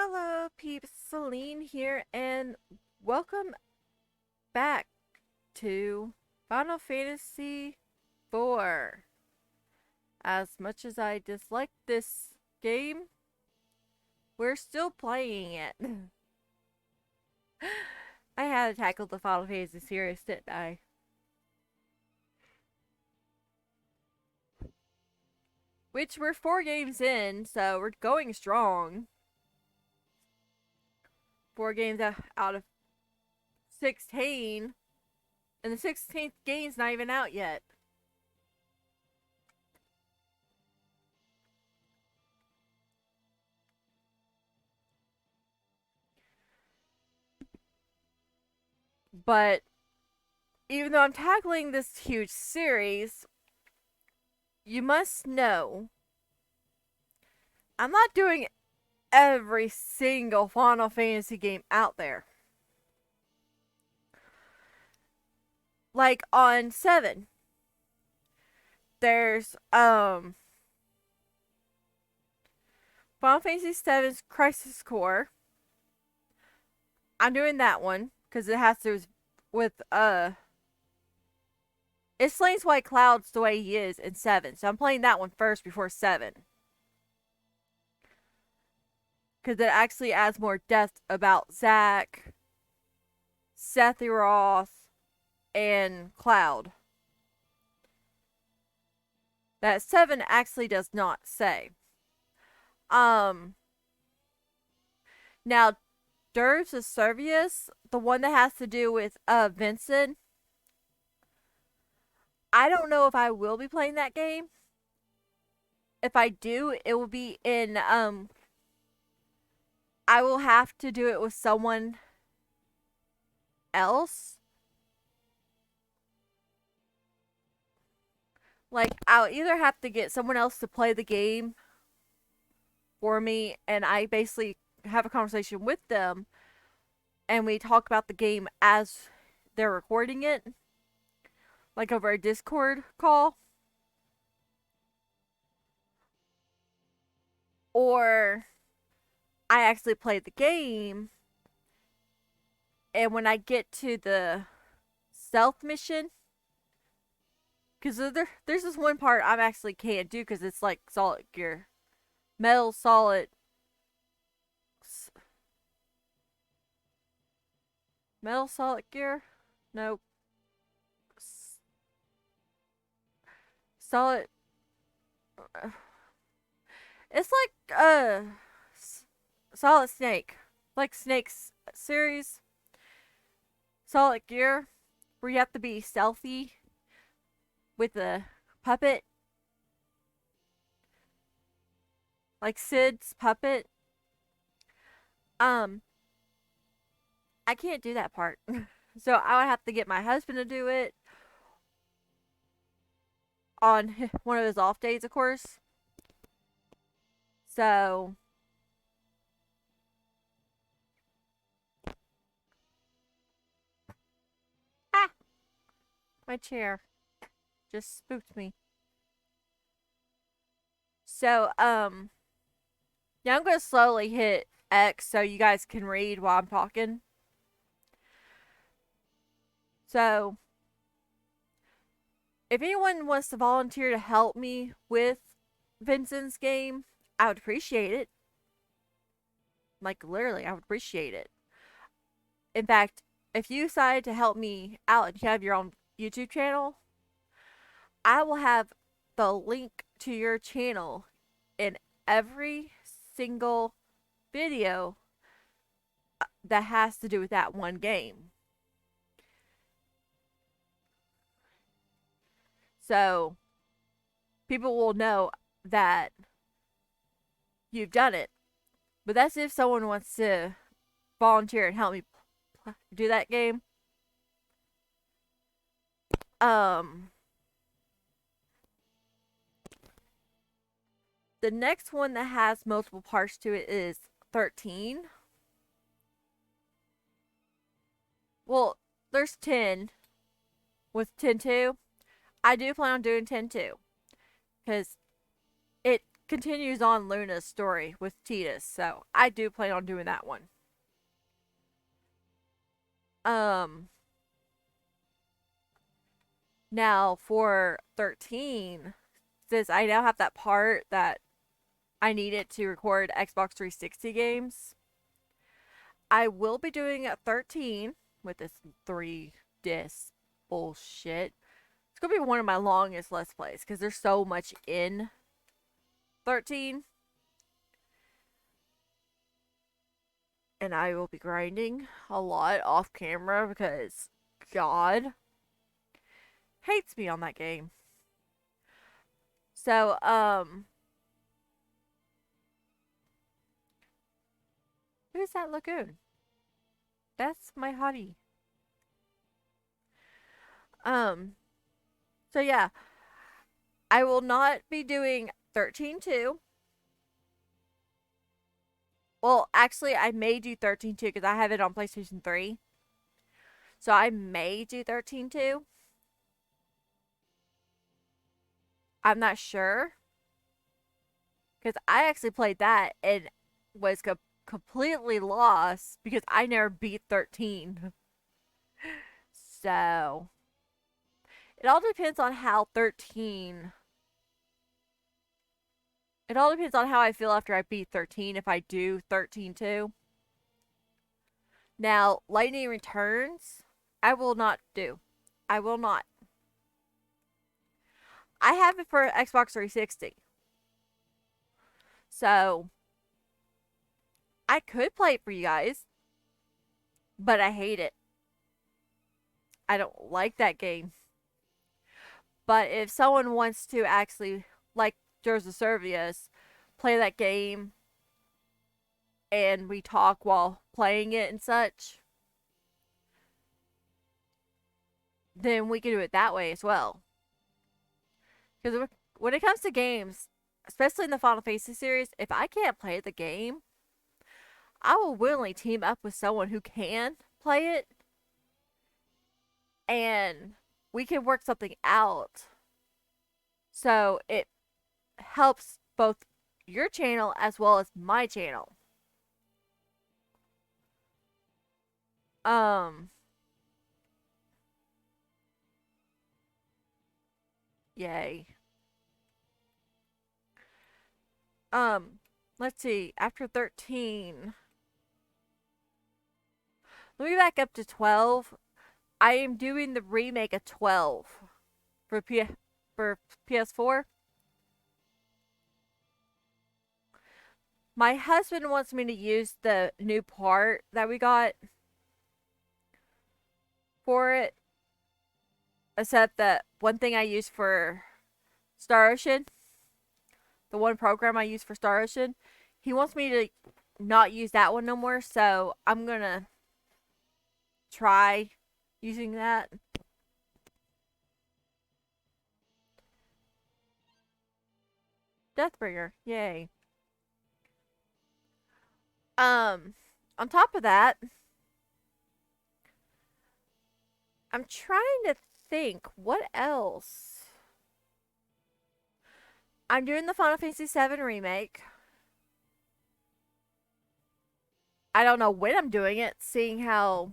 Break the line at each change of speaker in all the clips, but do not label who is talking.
Hello, peeps. Celine here, and welcome back to Final Fantasy IV. As much as I dislike this game, we're still playing it. I had to tackle the Final Fantasy series, didn't I? Which we're 4 games in, so we're going strong. 4 games out of 16, and the 16th game's not even out yet. But even though I'm tackling this huge series, you must know I'm not doing every single Final Fantasy game out there. Like on 7, there's Final Fantasy VII's Crisis Core. I'm doing that one because it has to do with it explains why Cloud's the way he is in 7. So I'm playing that one first before 7. Because it actually adds more depth about Zack, Sephiroth, and Cloud. That 7 actually does not say. Now, Dirge of Servius, the one that has to do with Vincent, I don't know if I will be playing that game. If I do, it will be in I will have to do it with someone else. Like, I'll either have to get someone else to play the game for me, and I basically have a conversation with them, and we talk about the game as they're recording it, like over a Discord call. Or I actually play the game, and when I get to the stealth mission, because there's this one part I actually can't do because it's like Solid Gear. Metal Solid. Metal Solid Gear? Nope. Solid. It's like, Solid Snake. Like Snake's series. Solid Gear. Where you have to be stealthy with the puppet. Like Sid's puppet. I can't do that part. So I would have to get my husband to do it on one of his off days, of course. So ah, my chair just spooked me. So yeah, I'm gonna slowly hit X so you guys can read while I'm talking. So if anyone wants to volunteer to help me with Vincent's game, I would appreciate it. Like, literally, I would appreciate it. In fact, if you decide to help me out and you have your own YouTube channel, I will have the link to your channel in every single video that has to do with that one game. So people will know that you've done it. But that's if someone wants to volunteer and help me do that game. The next one that has multiple parts to it is 13. Well, there's 10 with 10-2. I do plan on doing 10-2 because it continues on Luna's story with Titus, so I do plan on doing that one. Um, Now for 13, since I now have that part that I needed to record Xbox 360 games, I will be doing a 13 with this 3 disc bullshit. It's gonna be one of my longest Let's Plays because there's so much in 13. And I will be grinding a lot off camera because God hates me on that game. So, who's that lagoon? That's my hottie. Um, so yeah, I will not be doing 13.2. Well, actually, I may do 13.2 because I have it on PlayStation 3. So I may do 13.2. I'm not sure. Because I actually played that and was completely lost because I never beat 13. So it all depends on how 13. It all depends on how I feel after I beat 13 if I do 13.2. Now, Lightning Returns, I will not do. I will not. I have it for Xbox 360. So, I could play it for you guys, but I hate it. I don't like that game. But if someone wants to actually, like Joseph Servius, play that game and we talk while playing it and such, then we can do it that way as well. Because when it comes to games, especially in the Final Fantasy series, if I can't play the game, I will willingly team up with someone who can play it and we can work something out so it helps both your channel as well as my channel. Um, Yay. Um, let's see. After 13, let me back up to 12. I am doing the remake of 12 for for PS4. My husband wants me to use the new part that we got for it, except that one thing I use for Star Ocean, the one program I use for Star Ocean, he wants me to not use that one no more, so I'm gonna try using that. Deathbringer, yay. On top of that, I'm trying to think what else. I'm doing the Final Fantasy VII remake. I don't know when I'm doing it, seeing how.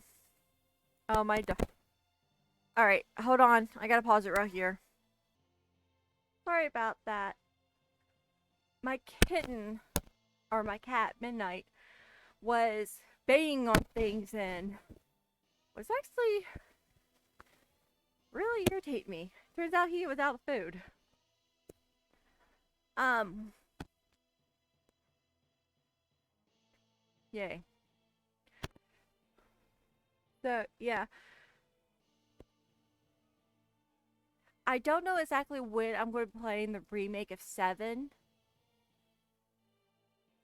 Oh my. Alright, hold on. I gotta pause it right here. Sorry about that. My kitten, or my cat, Midnight, was banging on things and was actually really irritating me. Turns out he was out of food. Um, Yay. So, yeah. I don't know exactly when I'm going to be playing the remake of 7.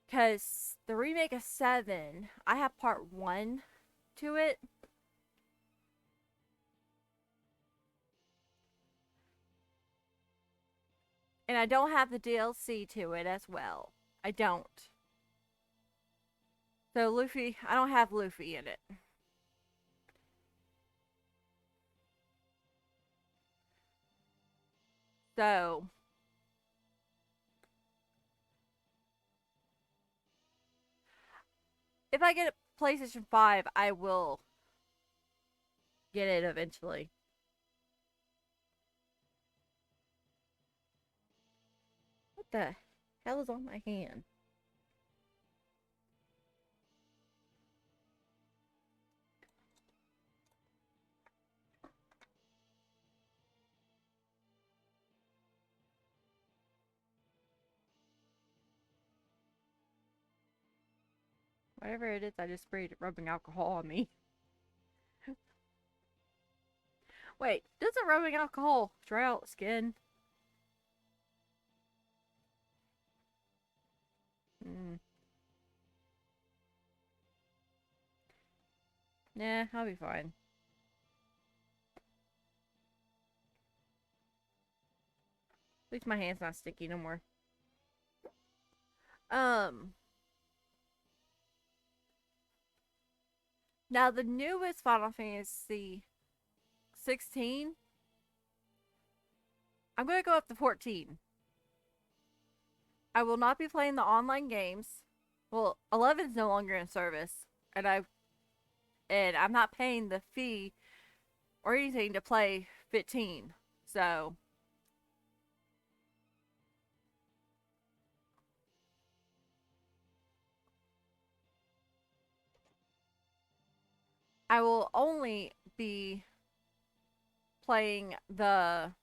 Because the remake of 7, I have part 1 to it. And I don't have the DLC to it as well. I don't. So Luffy, I don't have Luffy in it. So if I get a PlayStation 5, I will get it eventually. What the hell is on my hand? Whatever it is, I just sprayed rubbing alcohol on me. Wait, doesn't rubbing alcohol dry out skin? Hmm. Nah, I'll be fine. At least my hand's not sticky no more. Um, Now the newest Final Fantasy 16, I'm gonna go up to 14. I will not be playing the online games. Well, 11 is no longer in service, and I'm not paying the fee or anything to play 15. So I will only be playing the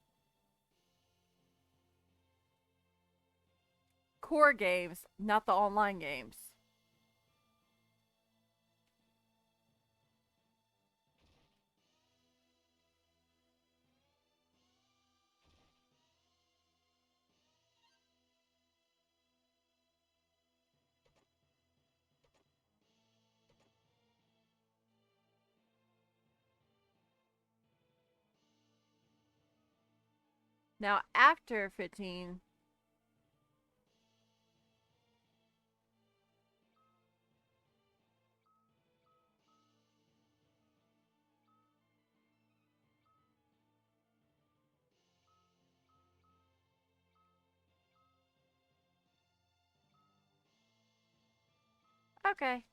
core games, not the online games. Now after 15, okay.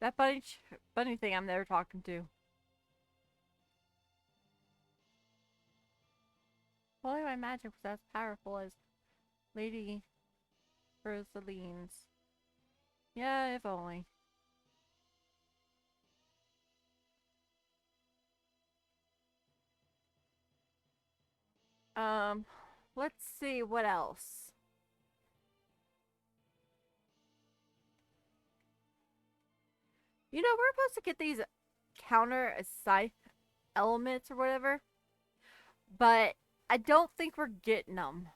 That bunny thing I'm there talking to. If only my magic was as powerful as Lady Rosaline's. Yeah, if only. Um, let's see what else. You know, we're supposed to get these counter scythe elements or whatever, but I don't think we're getting them.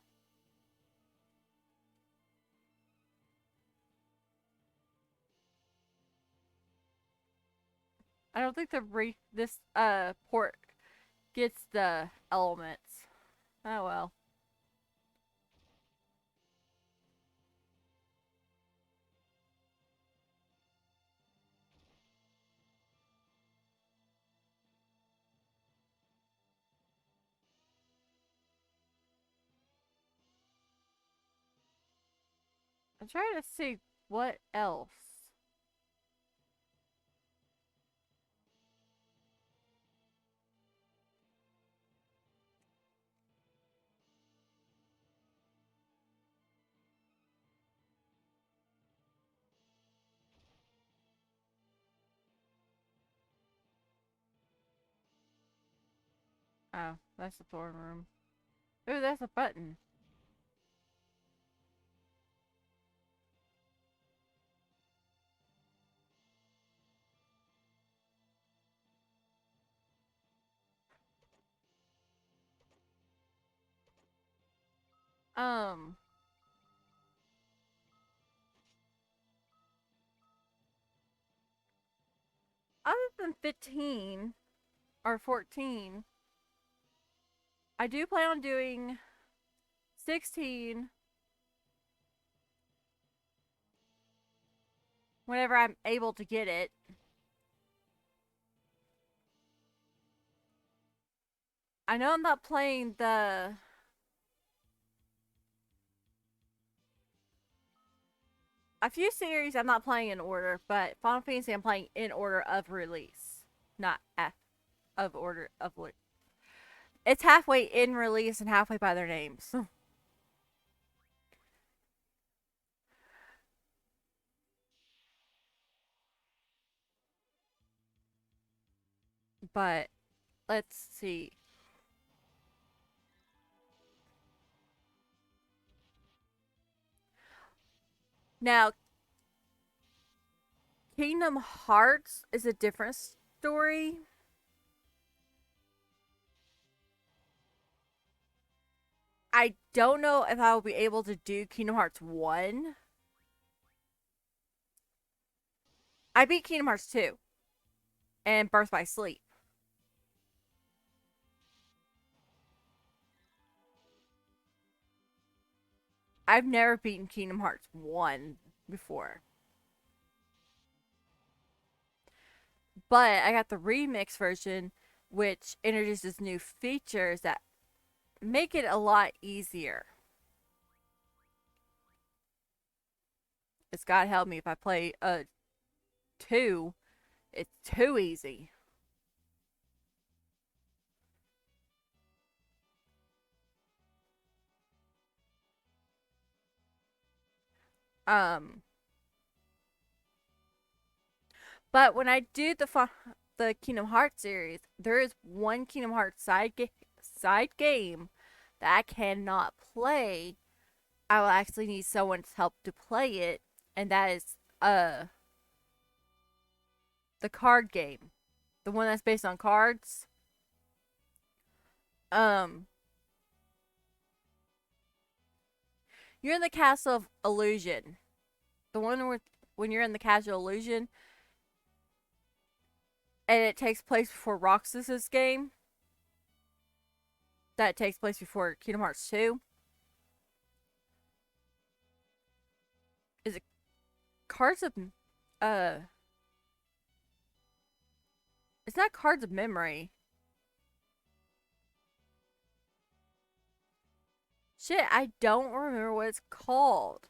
I don't think this port gets the elements. Oh well. I'm trying to see what else. Oh, that's the throne room. Ooh, that's a button. Um, Other than 15 or 14, I do plan on doing 16 whenever I'm able to get it. I know I'm not playing A few series I'm not playing in order, but Final Fantasy I'm playing in order of release, not F of order of what. It's halfway in release and halfway by their names. But let's see. Now, Kingdom Hearts is a different story. I don't know if I will be able to do Kingdom Hearts 1. I beat Kingdom Hearts 2 and Birth by Sleep. I've never beaten Kingdom Hearts 1 before. But I got the remix version, which introduces new features that make it a lot easier. It's God help me if I play a 2, it's too easy. Um, but when I do the Kingdom Hearts series, there is one Kingdom Hearts side game that I cannot play. I will actually need someone's help to play it, and that is the card game, the one that's based on cards. Um, you're in the Castle of Illusion, the one where when you're in the Castle of Illusion, and it takes place before Roxas's game. That takes place before Kingdom Hearts 2. Is it Cards of uh it's not Cards of Memory. Shit, I don't remember what it's called.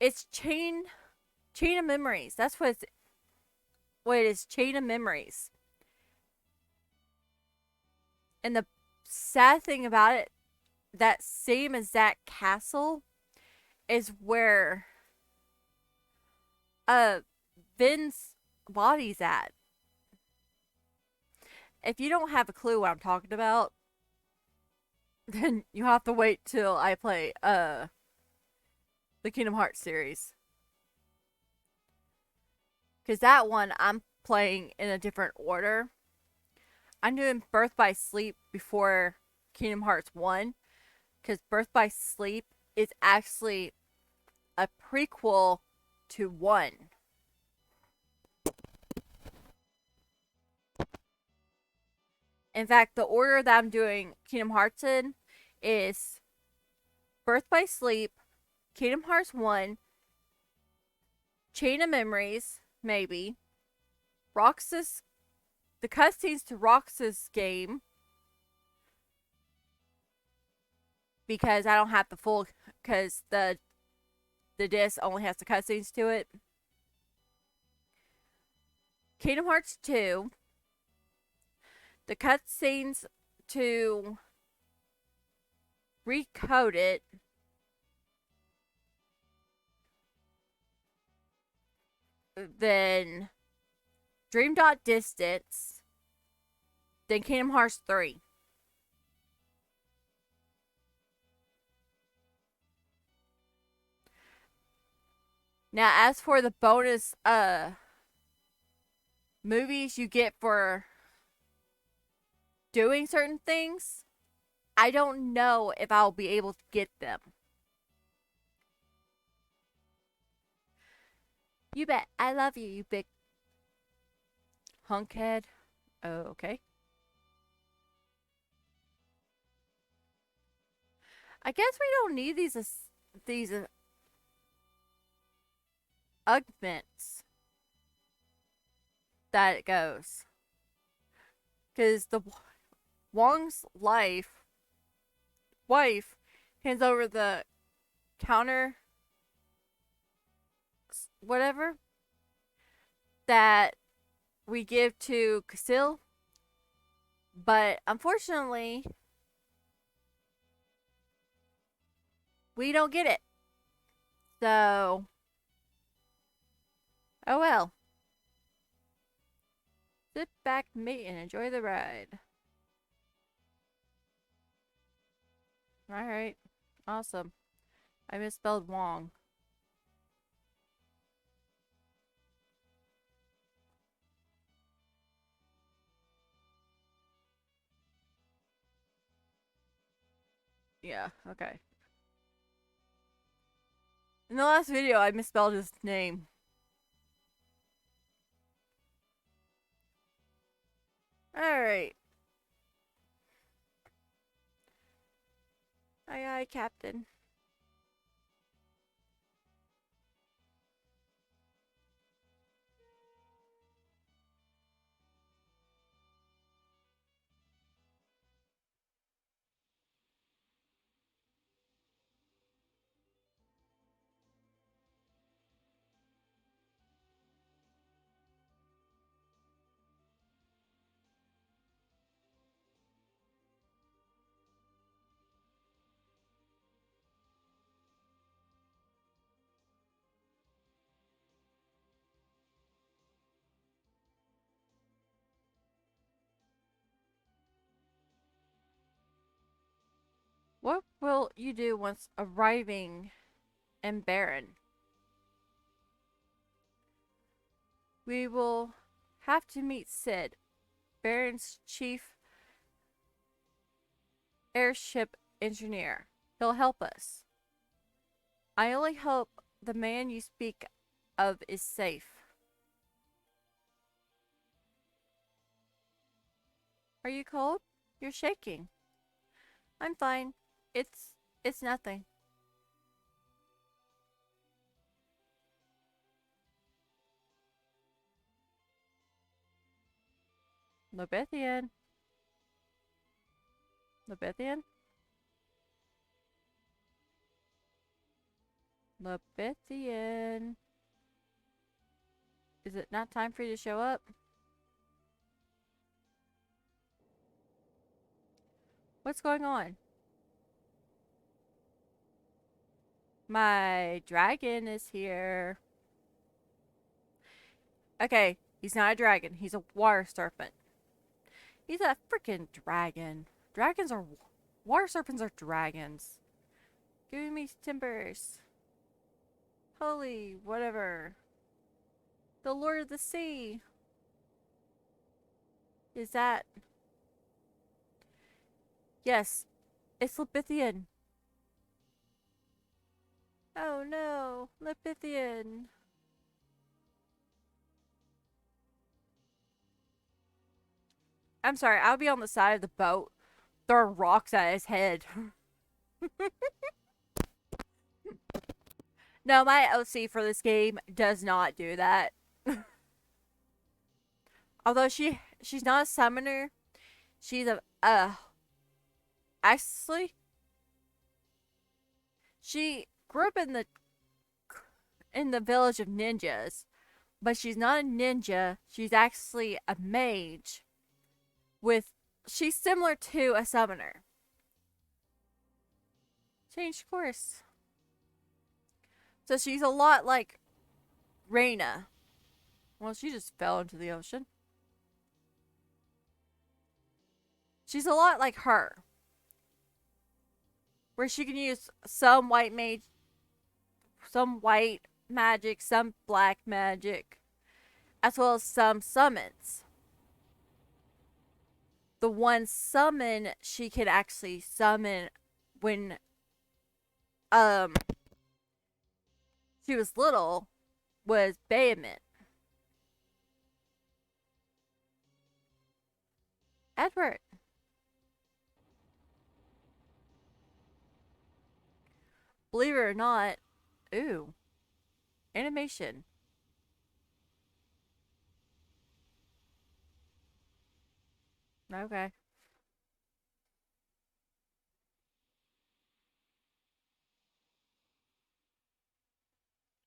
It's Chain of Memories. That's what it is, Chain of Memories. And the sad thing about it, that same exact castle is where uh Vin's body's at. If you don't have a clue what I'm talking about, then you have to wait till I play the Kingdom Hearts series. Cause that one I'm playing in a different order. I'm doing Birth by Sleep before Kingdom Hearts 1. Cause Birth by Sleep is actually a prequel to 1. In fact, the order that I'm doing Kingdom Hearts in is Birth by Sleep, Kingdom Hearts 1, Chain of Memories, maybe, Roxas, the cutscenes to Roxas game, because I don't have the full, because the disc only has the cutscenes to it. Kingdom Hearts 2, the cutscenes to recode it, then Dream Dot Distance, then Kingdom Hearts 3. Now, as for the bonus movies you get for doing certain things, I don't know if I'll be able to get them. You bet. I love you, you big hunkhead. Oh, okay. I guess we don't need these augments that it goes. Because the Wong's wife hands over the counter whatever that we give to Casil, but unfortunately, we don't get it. So, oh well. Sit back, mate, and enjoy the ride. Alright. Awesome. I misspelled Wong. Yeah, okay. In the last video, I misspelled his name. Alright. Aye, aye, Captain. What will you do once arriving in Baron? We will have to meet Sid, Baron's chief airship engineer. He'll help us. I only hope the man you speak of is safe. Are you cold? You're shaking. I'm fine. It's nothing. Lobethian. Lobethian? Lobethian. Is it not time for you to show up? What's going on? My dragon is here. Okay, he's not a dragon. He's a water serpent. He's a freaking dragon. Dragons are... Water serpents are dragons. Give me timbers. Holy whatever. The Lord of the Sea. Is that... Yes, it's Lipithian. Oh no, Lipithian. I'm sorry, I'll be on the side of the boat. Throw rocks at his head. No, my OC for this game does not do that. Although she's not a summoner, she's a actually she grew up in the village of ninjas, but she's not a ninja. She's actually a mage with she's similar to a summoner. Change course. So she's a lot like Reina. Well, she just fell into the ocean. She's a lot like her. Where she can use some white mage, some white magic, some black magic, as well as some summons. The one summon she could actually summon when she was little was Bahamut. Edward. Believe it or not, ooh, animation. Okay.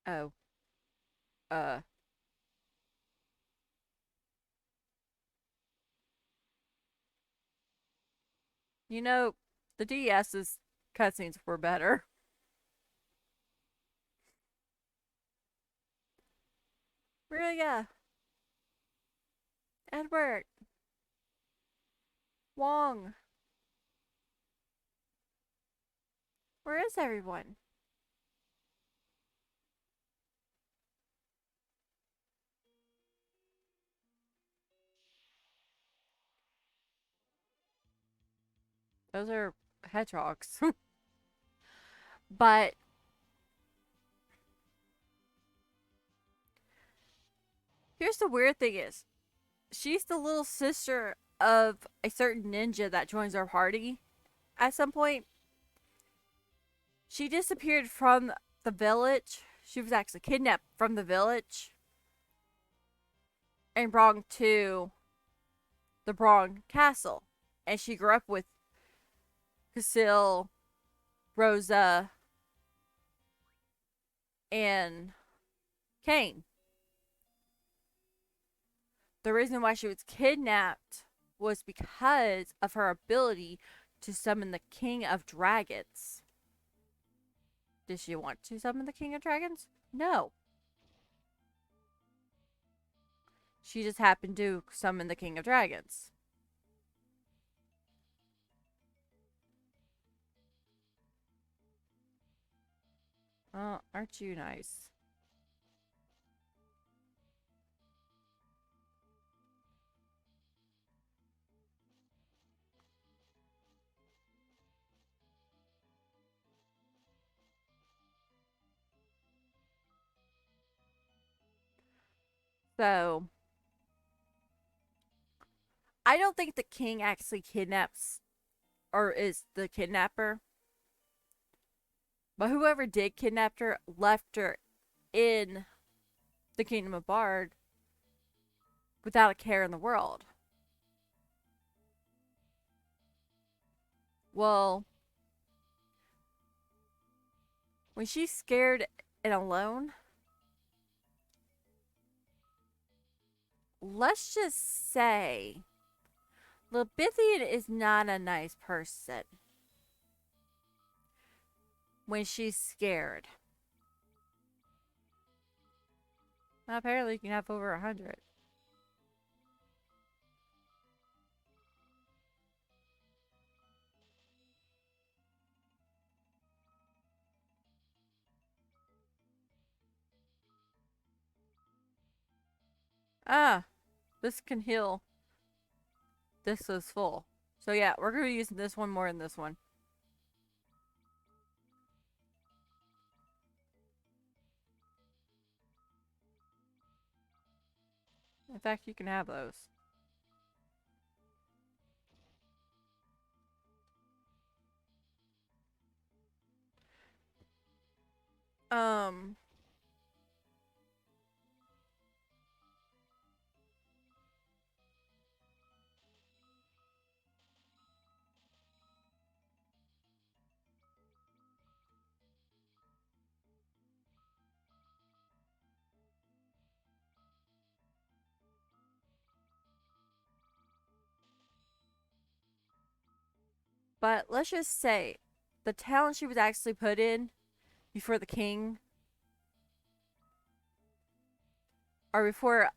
Oh. Uh, you know, the DS's cutscenes were better. Really, yeah. Edward, Wong, where is everyone? Those are hedgehogs. But here's the weird thing is, she's the little sister of a certain ninja that joins our party at some point. She disappeared from the village. She was actually kidnapped from the village and brought to the Braun Castle. And she grew up with Casil, Rosa, and Kane. The reason why she was kidnapped was because of her ability to summon the King of Dragons. Did she want to summon the King of Dragons? No. She just happened to summon the King of Dragons. Oh, aren't you nice? So, I don't think the king actually kidnaps or is the kidnapper. But whoever did kidnap her left her in the Kingdom of Bard without a care in the world. Well, when she's scared and alone, let's just say Levithian is not a nice person when she's scared. Well, apparently, you can have over 100. Ah, this can heal. This is full. So yeah, we're going to be using this one more than this one. In fact, you can have those. Um, but let's just say the town she was actually put in before the king or before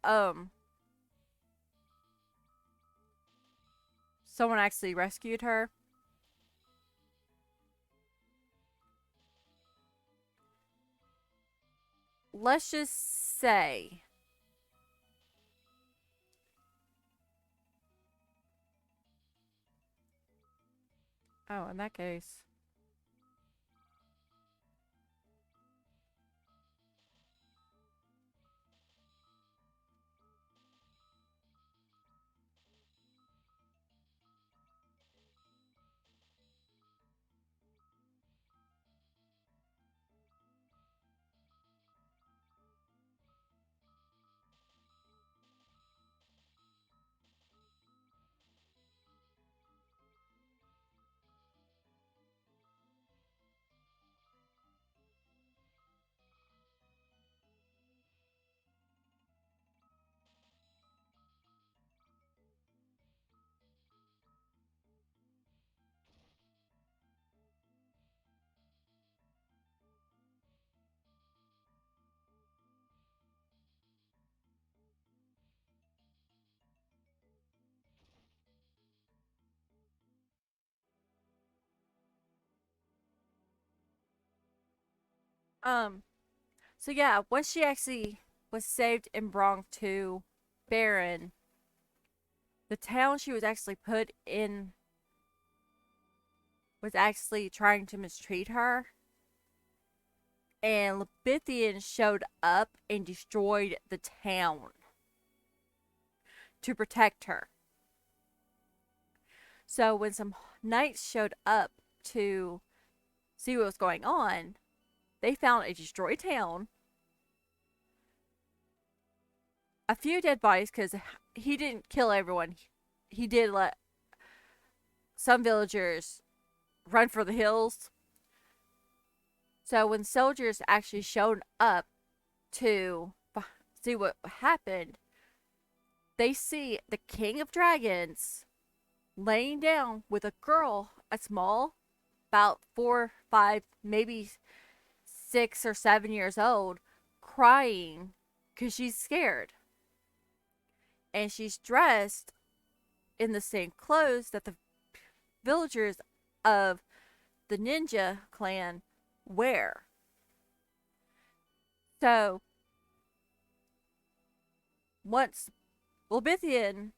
someone actually rescued her. Let's just say oh, in that case. Um, so yeah, once she actually was saved and brought to Baron, the town she was actually put in was actually trying to mistreat her. And Levithian showed up and destroyed the town to protect her. So when some knights showed up to see what was going on, they found a destroyed town, a few dead bodies because he didn't kill everyone. He did let some villagers run for the hills. So when soldiers actually showed up to see what happened, they see the king of dragons laying down with a girl, a small, about 4, 5, maybe 6 or 7 years old, crying because she's scared. And she's dressed in the same clothes that the villagers of the ninja clan wear. So once Levithian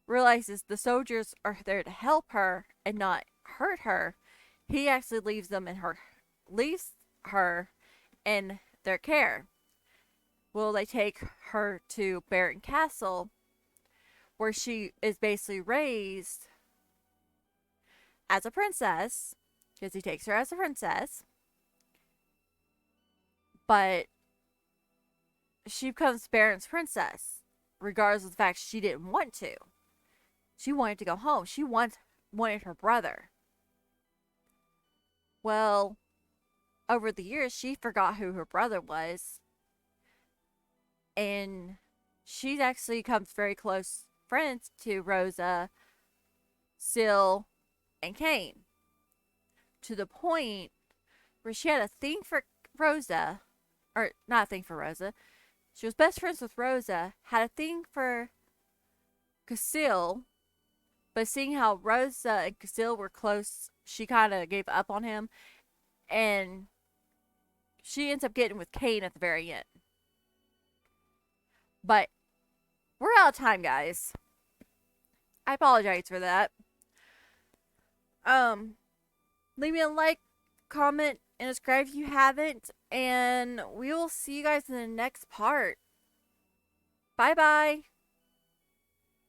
realizes the soldiers are there to help her and not hurt her, he actually leaves her in their care. Well, they take her to Baron Castle, where she is basically raised as a princess, because he takes her as a princess. But she becomes Baron's princess, regardless of the fact she didn't want to. She wanted to go home. She wanted her brother. Well, over the years, she forgot who her brother was. And she actually becomes very close friends to Rosa, Syl, and Kane. To the point where she had a thing for Rosa. Or, not a thing for Rosa. She was best friends with Rosa, had a thing for Casil, but seeing how Rosa and Casil were close, she kind of gave up on him, and she ends up getting with Kane at the very end. But we're out of time, guys. I apologize for that. Leave me a like, comment, and subscribe if you haven't, and we will see you guys in the next part. Bye bye.